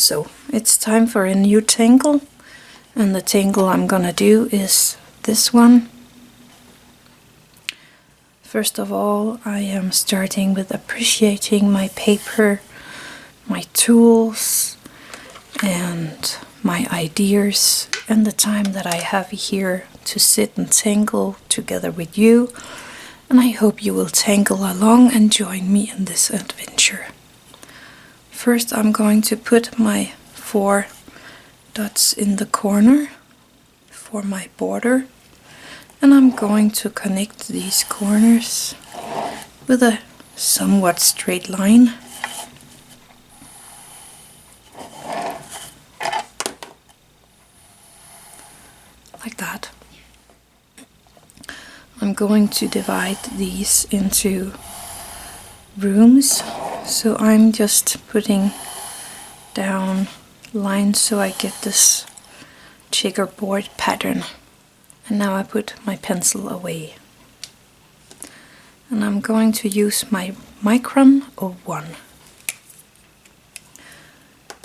So it's time for a new tangle, and the tangle I'm gonna do is this one. First of all, I am starting with appreciating my paper, my tools, and my ideas, and the time that I have here to sit and tangle together with you. And I hope you will tangle along and join me in this adventure. First, I'm going to put my 4 dots in the corner for my border, and I'm going to connect these corners with a somewhat straight line. Like that. I'm going to divide these into rooms, so I'm just putting down lines so I get this checkerboard pattern. And now I put my pencil away. And I'm going to use my Micron 01.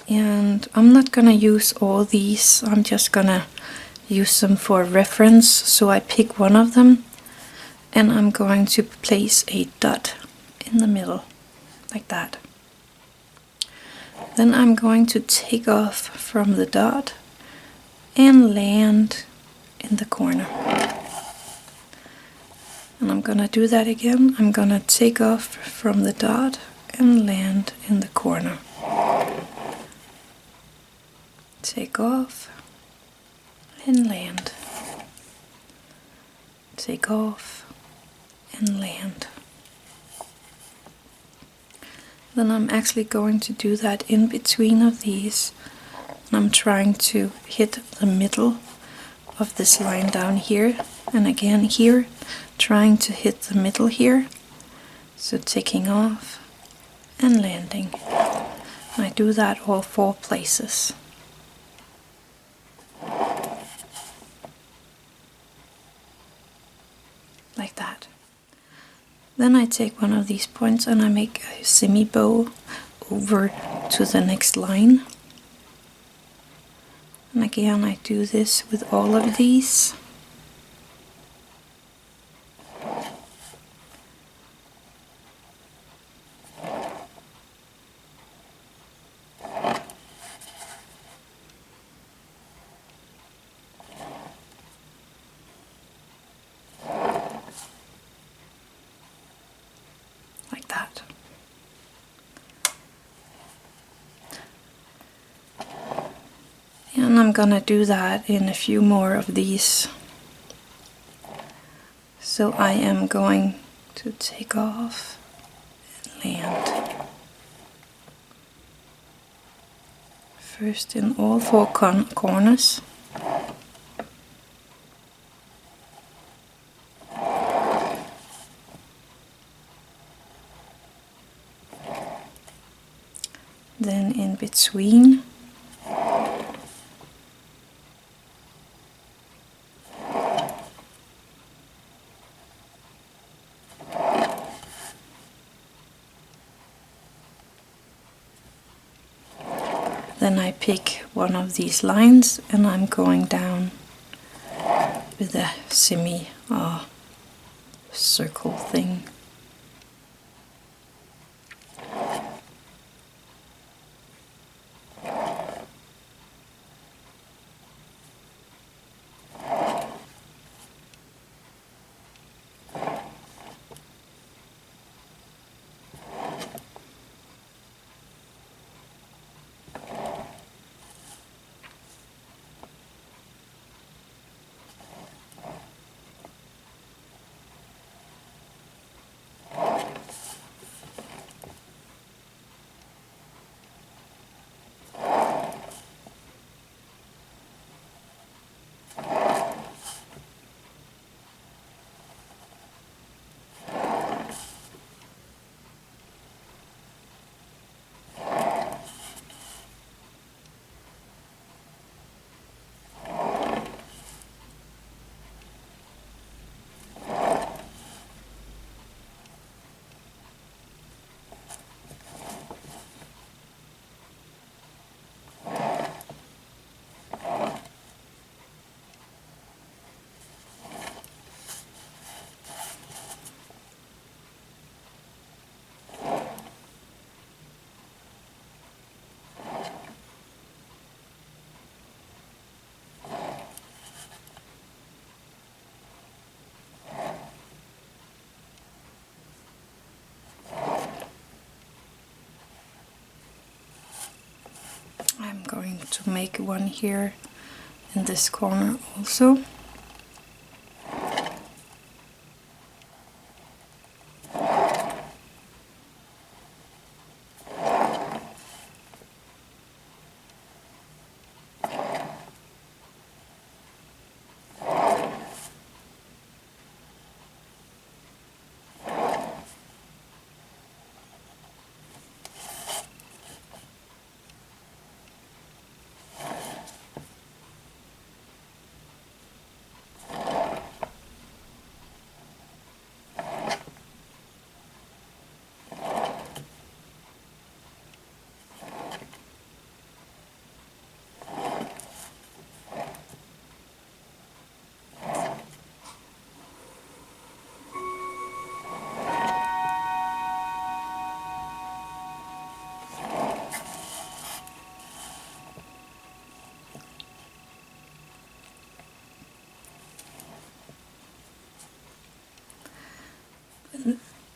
And I'm not gonna use all these, I'm just gonna use them for reference. So I pick one of them and I'm going to place a dot in the middle, like that. Then I'm going to take off from the dot and land in the corner. And I'm gonna do that again. I'm gonna take off from the dot and land in the corner. Take off and land. Take off and land. Then I'm actually going to do that in between of these. And I'm trying to hit the middle of this line down here, and again here, trying to hit the middle here. So taking off and landing. And I do that all 4 places. Like that. Then I take one of these points and I make a semi-bow over to the next line. And again I do this with all of these. Like that. And I'm gonna do that in a few more of these. So I am going to take off and land. First in all 4 corners. Then in between. Then I pick one of these lines and I'm going down with a semi circle thing. I'm going to make one here in this corner also.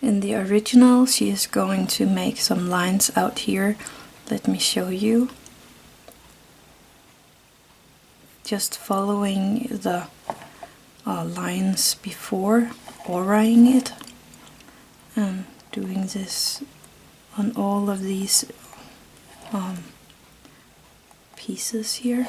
In the original, she is going to make some lines out here. Let me show you. Just following the lines before, auraing it, and doing this on all of these pieces here.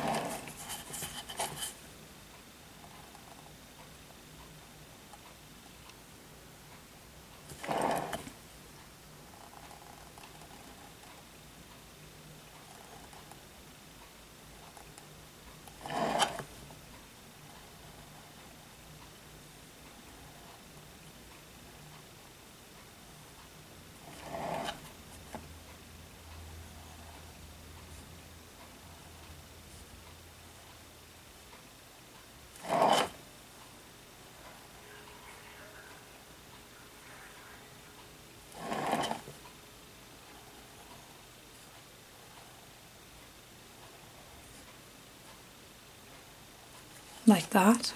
Like that.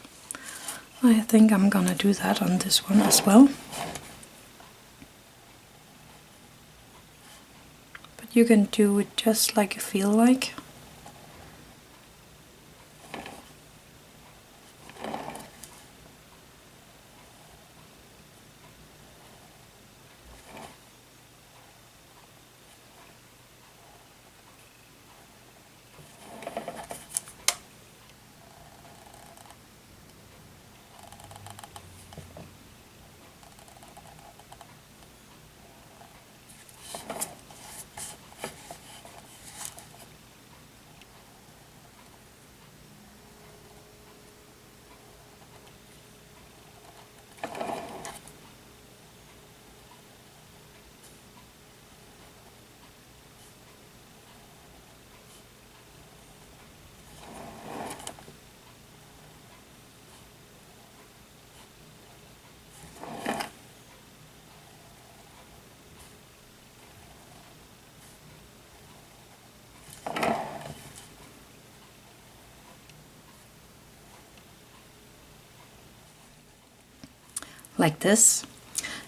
I think I'm gonna do that on this one as well. But you can do it just like you feel like. Like this.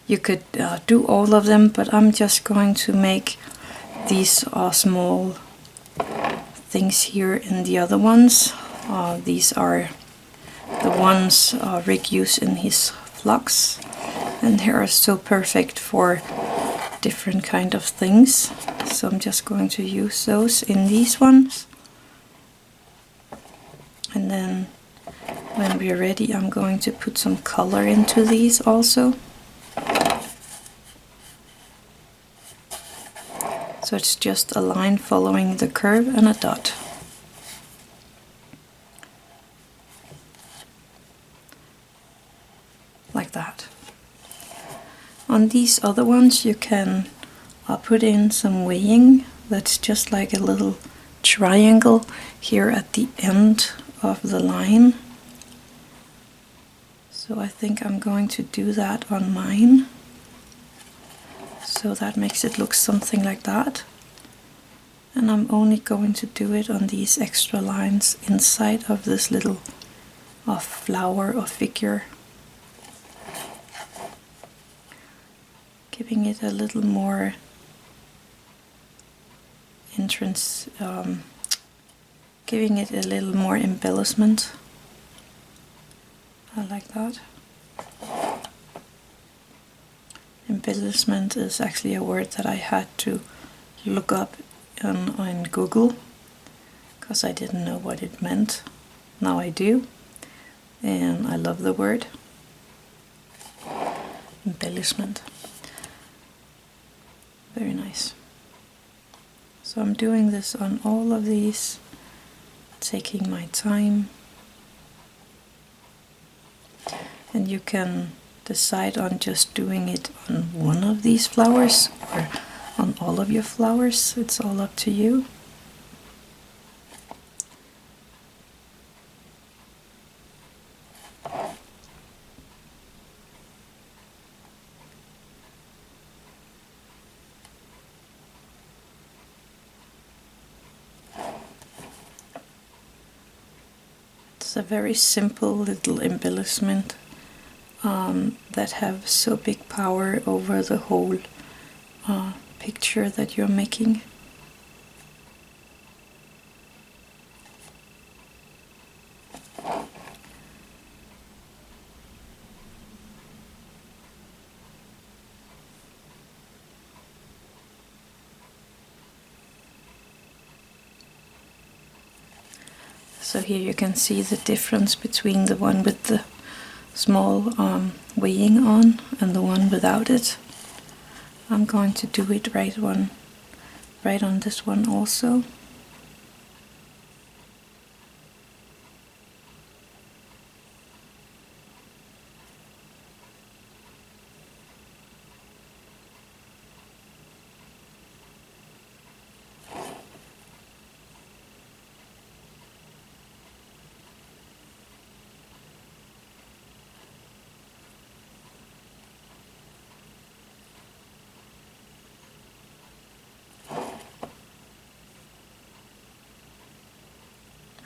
You could do all of them, but I'm just going to make these small things here in the other ones. These are the ones Rick used in his flocks, and they are so perfect for different kind of things. So I'm just going to use those in these ones. And then when we're ready, I'm going to put some color into these also. So it's just a line following the curve and a dot. Like that. On these other ones you can put in some weighing. That's just like a little triangle here at the end of the line. So I think I'm going to do that on mine. So that makes it look something like that. And I'm only going to do it on these extra lines inside of this little flower or figure. Giving it a little more entrance giving it a little more embellishment. I like that. Embellishment is actually a word that I had to look up on Google because I didn't know what it meant. Now I do, and I love the word embellishment. Very nice. So I'm doing this on all of these, taking my time, and you can decide on just doing it on one of these flowers or on all of your flowers. It's all up to you. It's a very simple little embellishment that have so big power over the whole picture that you're making. So here you can see the difference between the one with the small weighing on and the one without it. I'm going to do it right on this one also.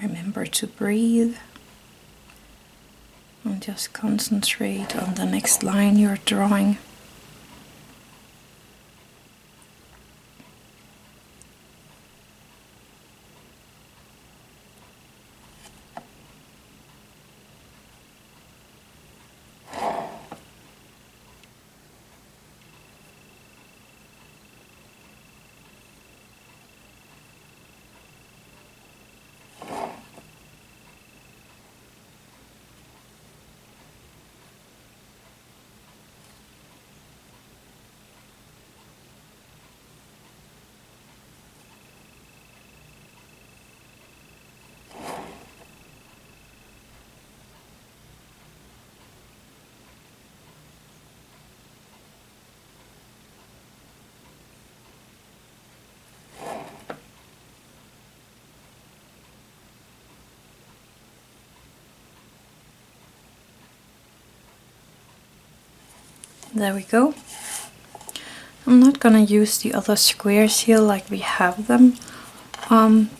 Remember to breathe and just concentrate on the next line you're drawing. There we go. I'm not gonna use the other squares here like we have them,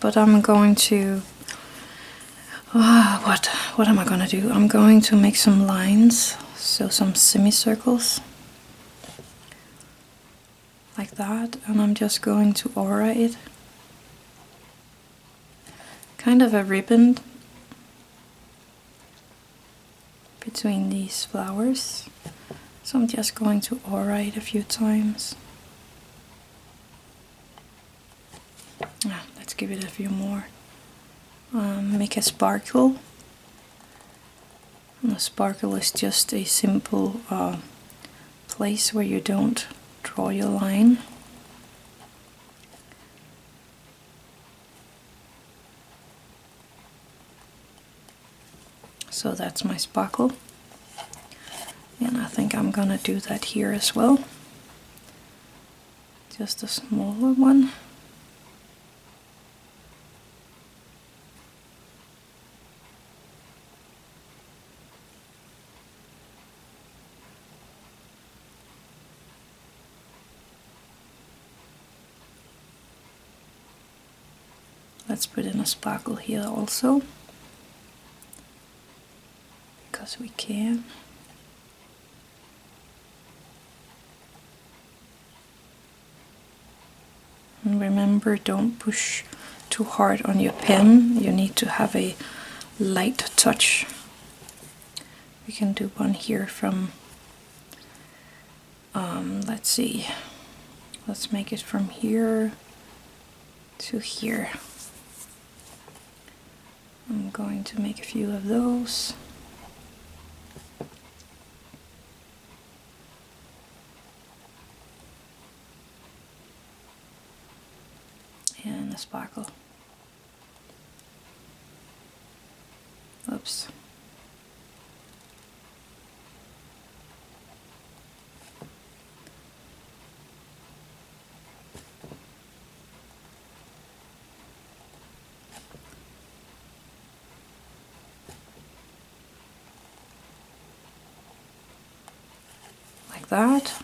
but I'm going to what am I gonna do? I'm going to make some lines, so some semicircles like that, and I'm just going to aura it, kind of a ribbon between these flowers. So I'm just going to aura it a few times. Let's give it a few more. Make a sparkle. And a sparkle is just a simple place where you don't draw your line. So that's my sparkle. And I think I'm gonna do that here as well. Just a smaller one. Let's put in a sparkle here also, because we can. And remember, don't push too hard on your pen. You need to have a light touch. We can do one here from, let's see, let's make it from here to here. I'm going to make a few of those. And a sparkle. Oops. Like that.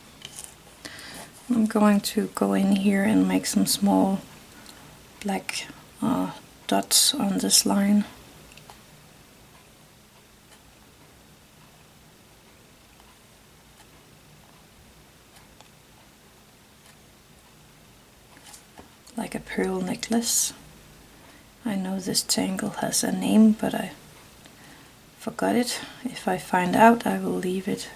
I'm going to go in here and make some small black dots on this line. Like a pearl necklace. I know this tangle has a name, but I forgot it. If I find out, I will leave it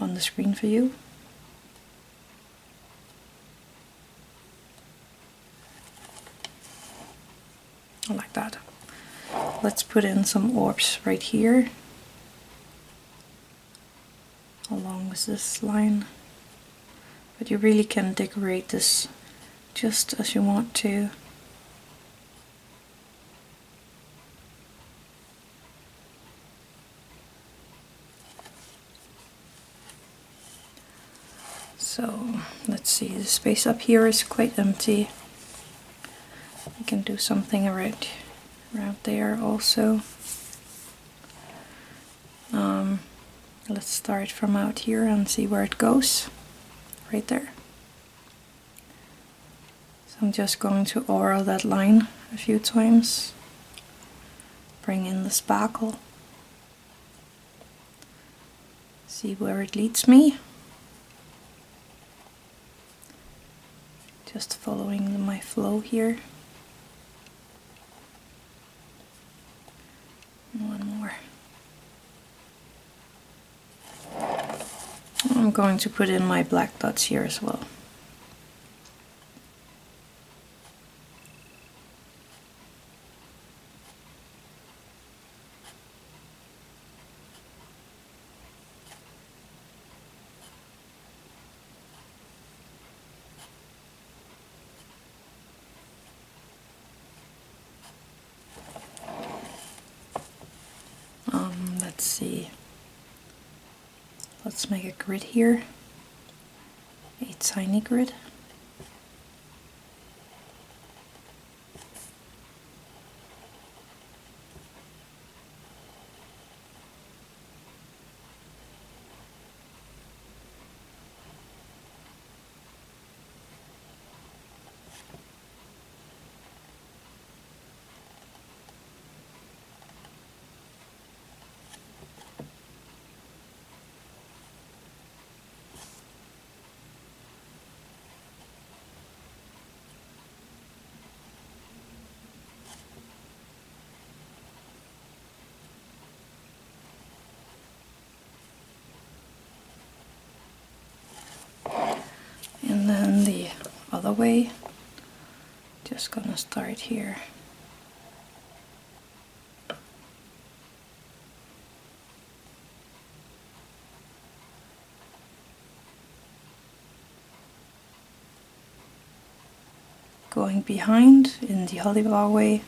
on the screen for you. Like that. Let's put in some orbs right here along with this line. But you really can decorate this just as you want to. So let's see, the space up here is quite empty. You can do something around there also. Let's start from out here and see where it goes. Right there. So I'm just going to aura that line a few times. Bring in the sparkle. See where it leads me. Just following my flow here. One more. I'm going to put in my black dots here as well. Let's see. Let's make a grid here. A tiny grid. And then the other way, just gonna start here. Going behind in the Hollywood way,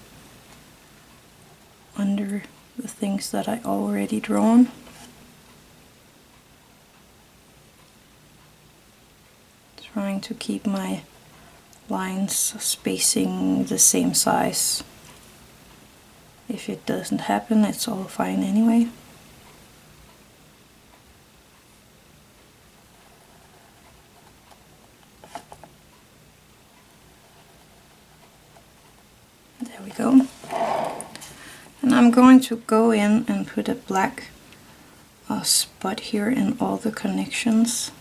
under the things that I already drawn. Trying to keep my lines spacing the same size. If it doesn't happen, it's all fine anyway. There we go. And I'm going to go in and put a black spot here in all the connections.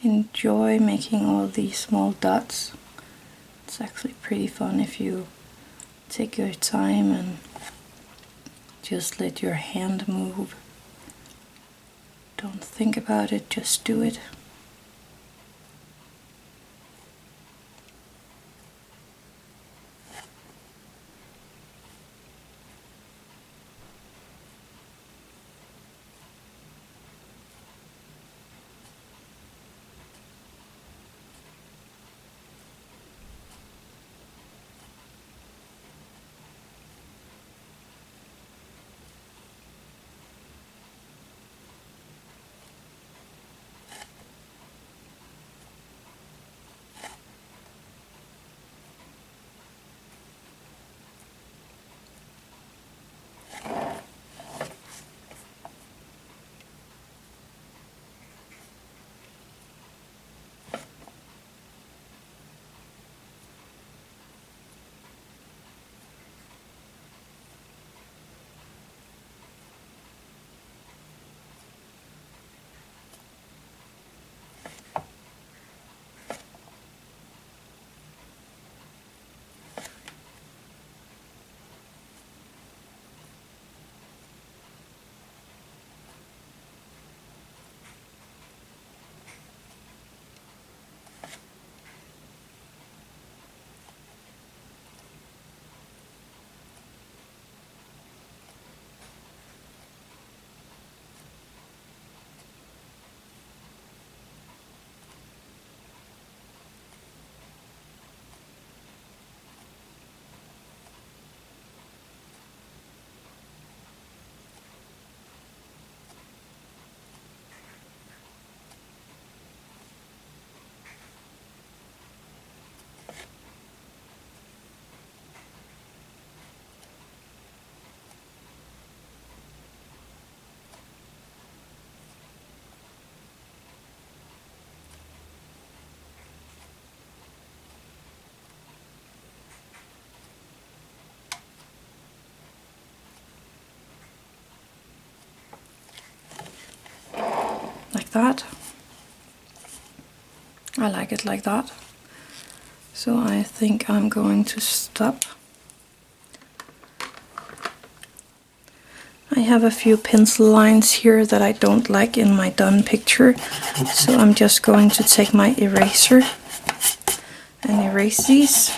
enjoy making all these small dots. It's actually pretty fun if you take your time and just let your hand move. Don't think about it, just do it. Like that. I like it like that. So I think I'm going to stop. I have a few pencil lines here that I don't like in my done picture, so I'm just going to take my eraser and erase these.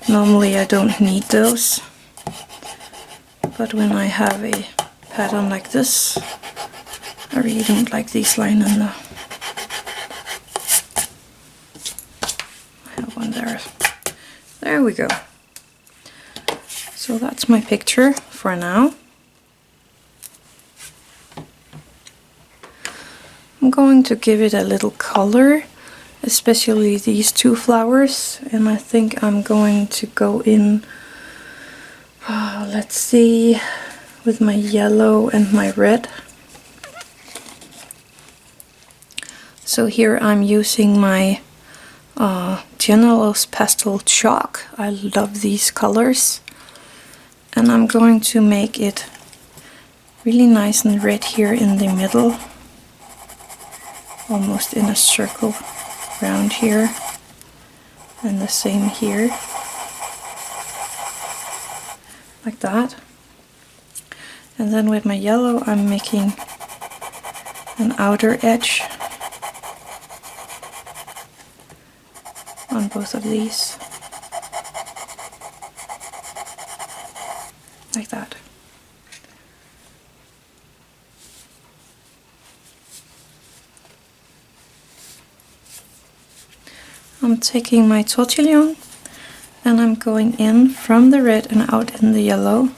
Normally I don't need those, but when I have a pattern like this, I really don't like these lines in the... I have one there. There we go. So that's my picture for now. I'm going to give it a little color, especially these two flowers, and I think I'm going to go in, let's see, with my yellow and my red. So here I'm using my General's Pastel chalk. I love these colors. And I'm going to make it really nice and red here in the middle. Almost in a circle around here. And the same here. Like that. And then with my yellow I'm making an outer edge on both of these. Like that. I'm taking my tortillion and I'm going in from the red and out in the yellow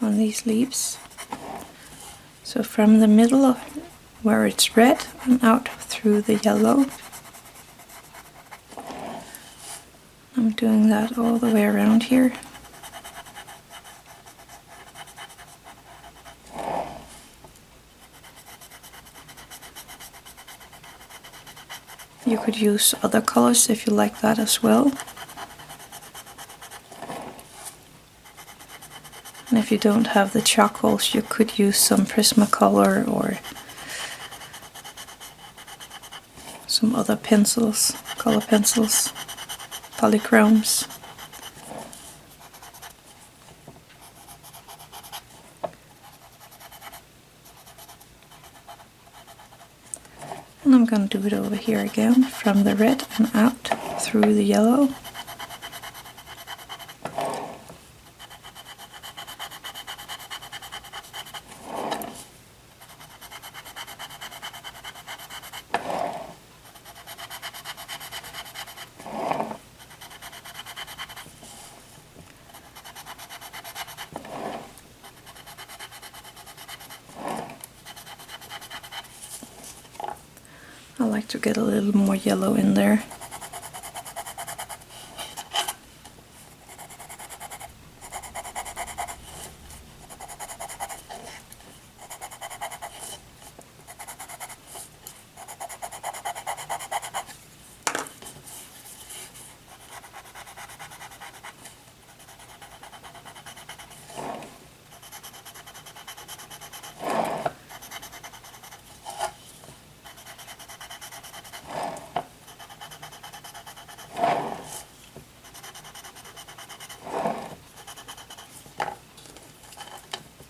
on these leaves. So from the middle of where it's red and out through the yellow. I'm doing that all the way around here. You could use other colors if you like that as well. And if you don't have the charcoals, you could use some Prismacolor or some other pencils, color pencils, polychromes. And I'm going to do it over here again, from the red and out through the yellow. I like to get a little more yellow in there.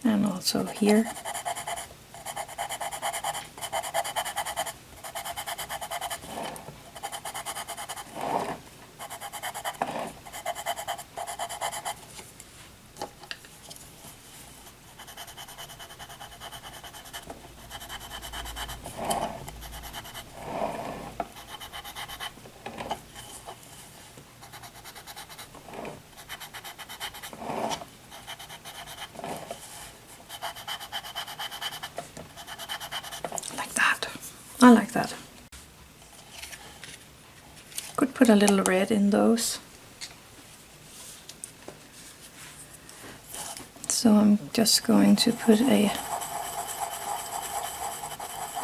And also here. I like that. Could put a little red in those. So I'm just going to put a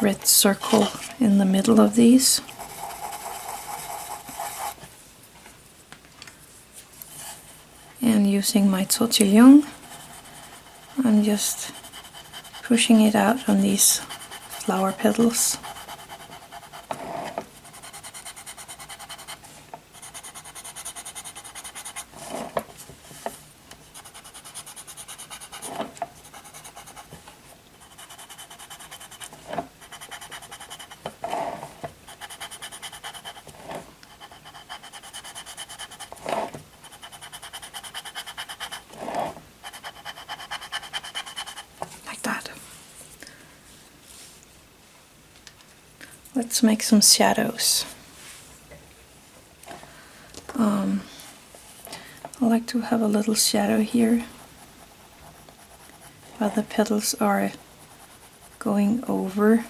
red circle in the middle of these. And using my tortillion, I'm just pushing it out on these flower petals. Let's make some shadows. I like to have a little shadow here while the petals are going over.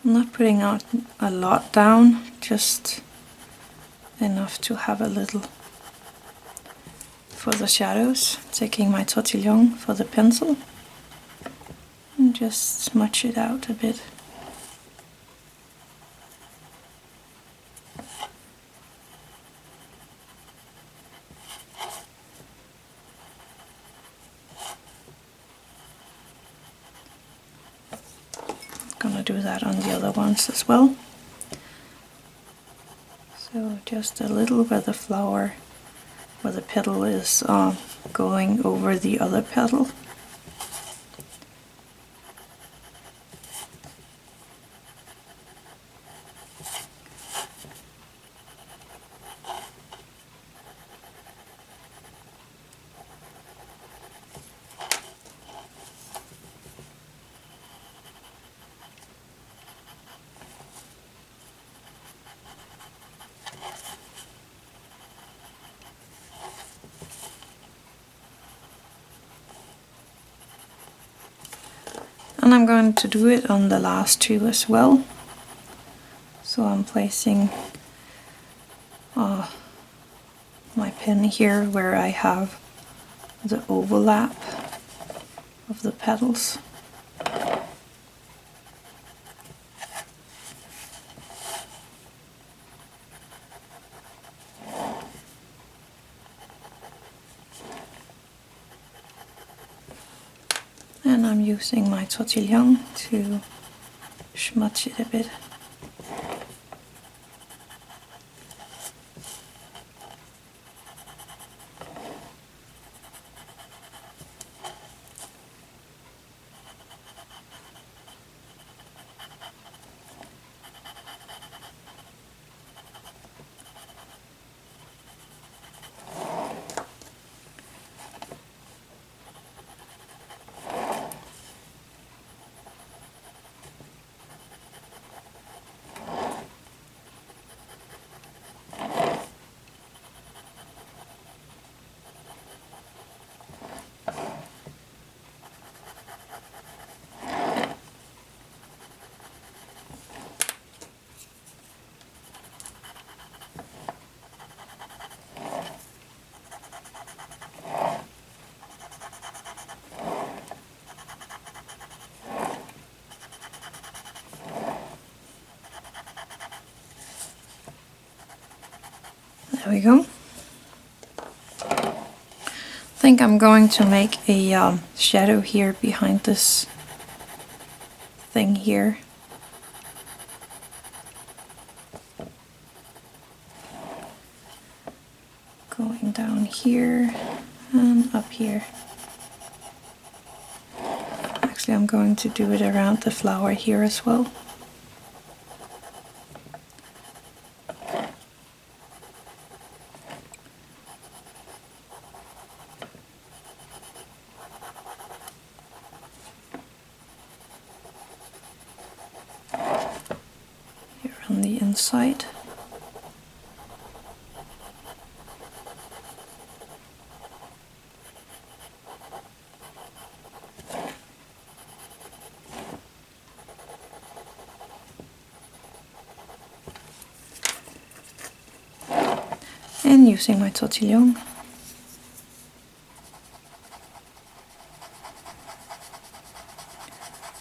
I'm not putting out a lot down, just enough to have a little for the shadows. Taking my tortillion for the pencil and just smudge it out a bit. I'm gonna do that on the other ones as well. So just a little where the flower, where the petal is going over the other petal. And I'm going to do it on the last two as well. So I'm placing my pen here where I have the overlap of the petals. And I'm using my tortillion to smudge it a bit. There we go. I think I'm going to make a shadow here behind this thing here. Going down here and up here. Actually, I'm going to do it around the flower here as well. On the inside. And using my tortillion.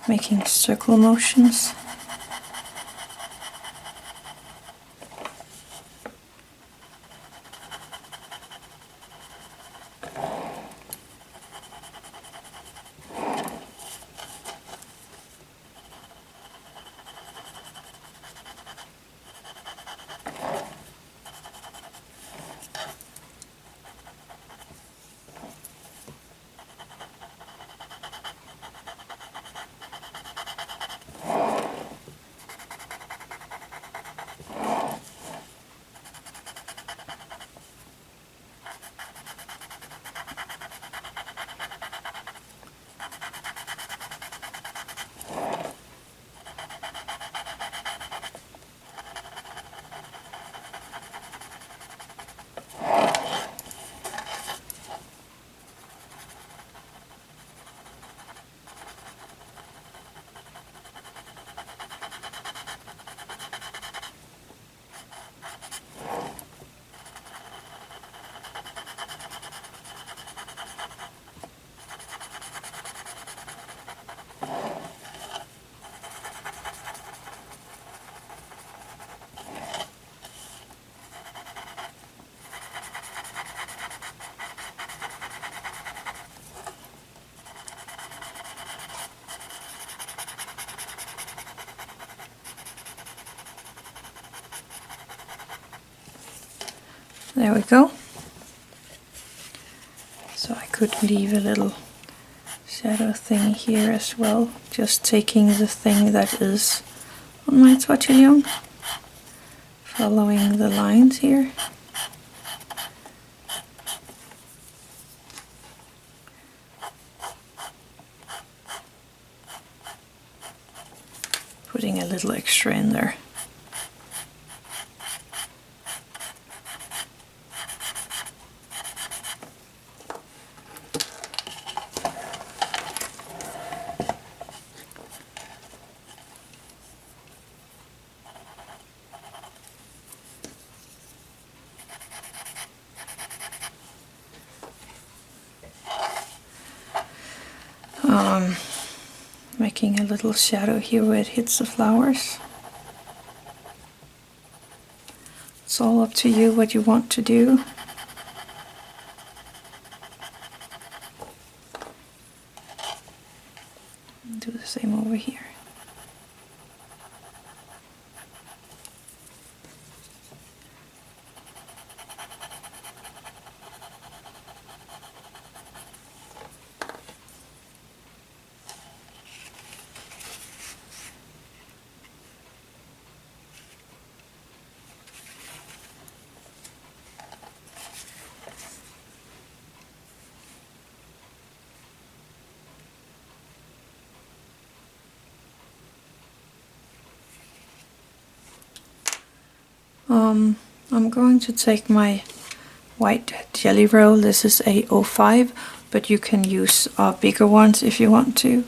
Making circle motions. There we go. So I could leave a little shadow thing here as well, just taking the thing that is on my tortillion, following the lines here. Putting a little extra in there. Making a little shadow here where it hits the flowers. It's all up to you what you want to do. do the same over here. I'm going to take my white jelly roll. This is a 05, but you can use bigger ones if you want to.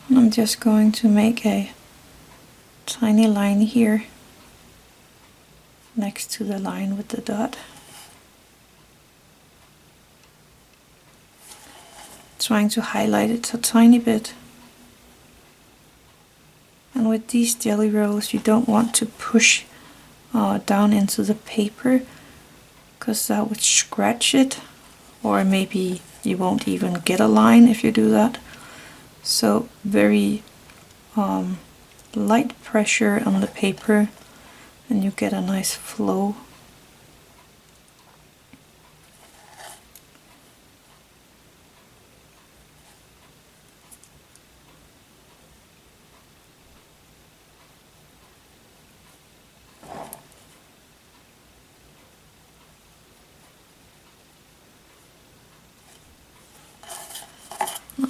And I'm just going to make a tiny line here next to the line with the dot. Trying to highlight it a tiny bit. And with these jelly rolls you don't want to push down into the paper, because that would scratch it, or maybe you won't even get a line if you do that. So very light pressure on the paper and you get a nice flow.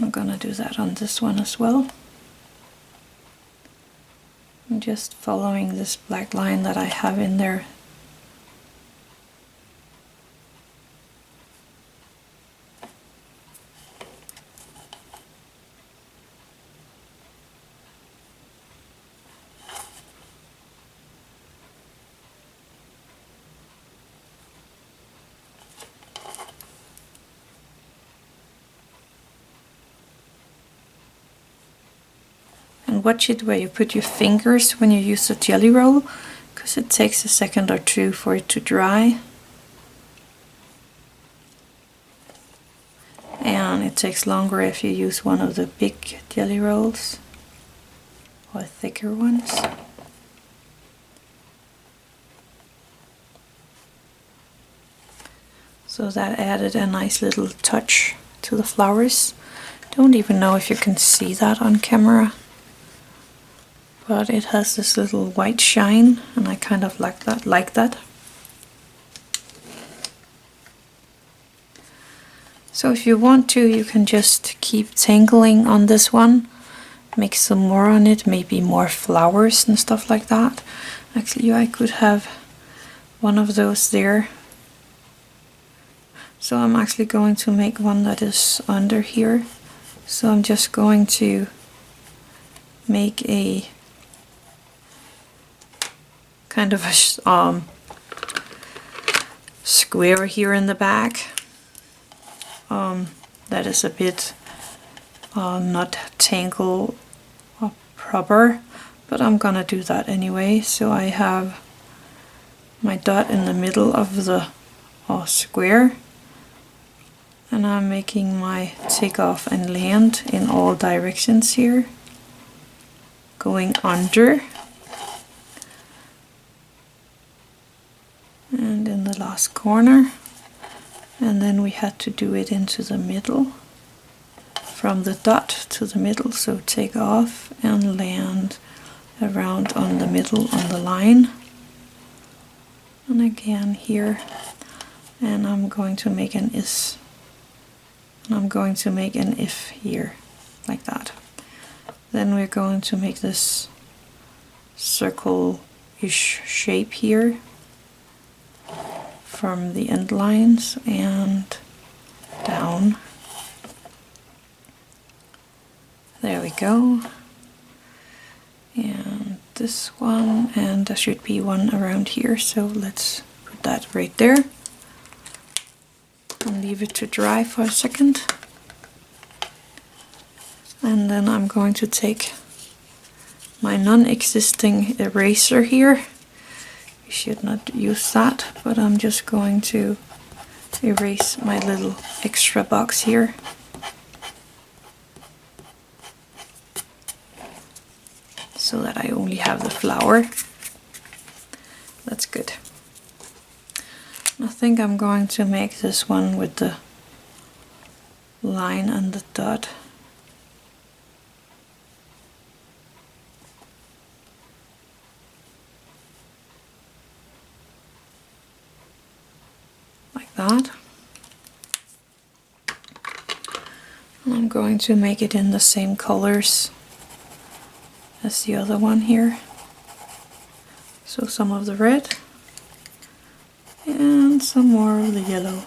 I'm gonna do that on this one as well. I'm just following this black line that I have in there. And watch it where you put your fingers when you use the jelly roll, because it takes a second or two for it to dry. And it takes longer if you use one of the big jelly rolls or thicker ones. So that added a nice little touch to the flowers. Don't even know if you can see that on camera, but it has this little white shine and I kind of like that. So if you want to, you can just keep tangling on this one, make some more on it, maybe more flowers and stuff like that. Actually, I could have one of those there. So I'm actually going to make one that is under here. So I'm just going to make a kind of a square here in the back. That is a bit not tangle proper, but I'm gonna do that anyway. So I have my dot in the middle of the square, and I'm making my takeoff and land in all directions here, going under. And in the last corner, and then we had to do it into the middle, from the dot to the middle. So take off and land around on the middle on the line, and again here, and I'm going to make an is, and I'm going to make an if here, like that. Then we're going to make this circle-ish shape here from the end lines and down. There we go. And this one, and there should be one around here, so let's put that right there and leave it to dry for a second. And then I'm going to take my non-existing eraser here. You should not use that, but I'm just going to erase my little extra box here. have the flower. That's good. I think I'm going to make this one with the line and the dot. Like that. And I'm going to make it in the same colors as the other one here. So some of the red and some more of the yellow.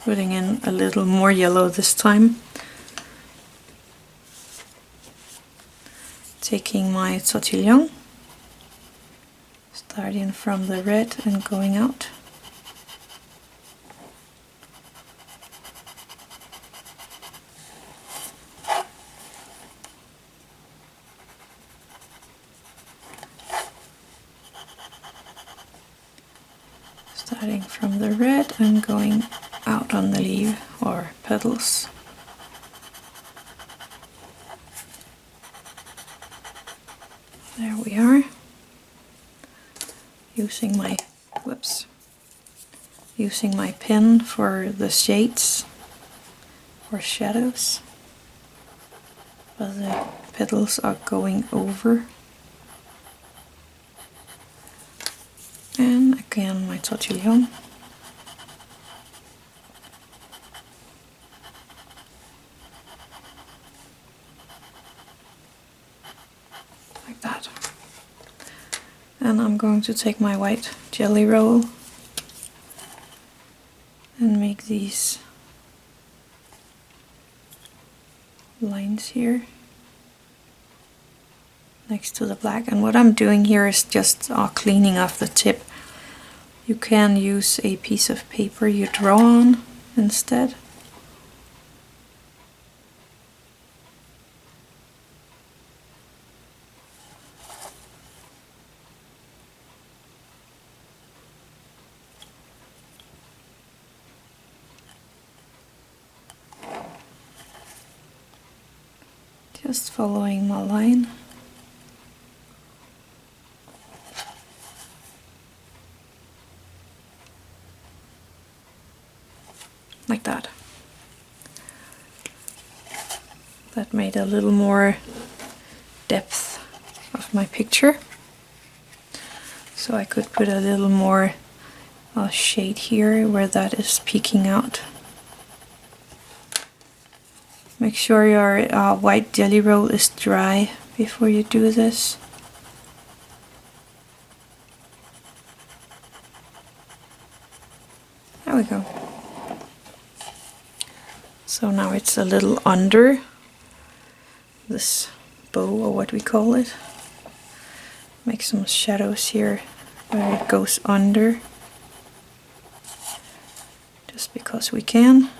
Putting in a little more yellow this time. Taking my tortillion, starting from the red and going out. Starting from the red and going out on the leaf or petals. There we are. Using my pen for the shades or shadows, but the petals are going over. And again my tortillion. Like that. And I'm going to take my white jelly roll and make these lines here next to the black. And what I'm doing here is just cleaning off the tip. You can use a piece of paper you draw on instead. Just following my line. Like that. That made a little more depth of my picture. So I could put a little more shade here where that is peeking out. Make sure your white jelly roll is dry before you do this. There we go. So now it's a little under this bow, or what we call it. Make some shadows here where it goes under, just because we can.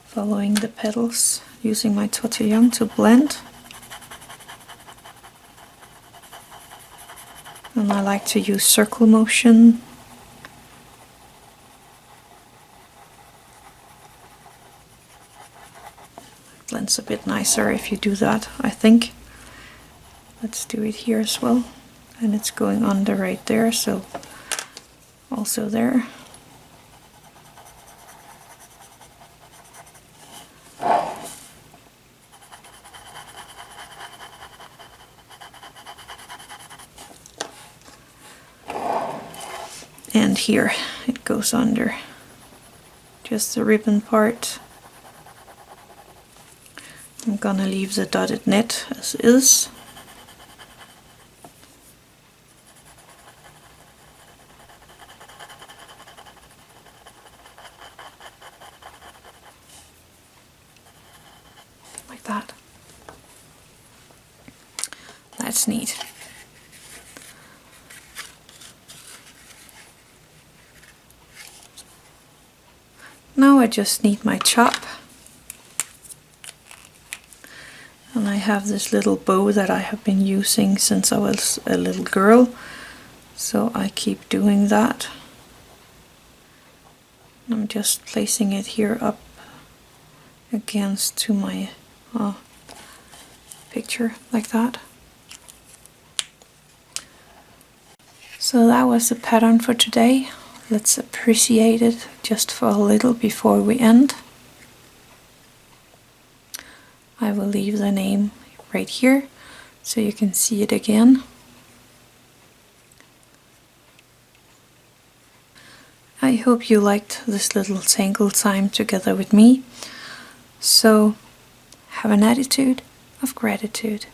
Following the petals, using my tortillion to blend. And I like to use circle motion. It blends a bit nicer if you do that, I think. Let's do it here as well. And it's going under right there, so also there. And here it goes under, just the ribbon part. I'm gonna leave the dotted net as is. Like that. That's neat. Now I just need my chop, and I have this little bow that I have been using since I was a little girl, so I keep doing that. I'm just placing it here up against to my picture like that. So that was the pattern for today. Let's appreciate it just for a little before we end. I will leave the name right here so you can see it again. I hope you liked this little tangle time together with me. So have an attitude of gratitude.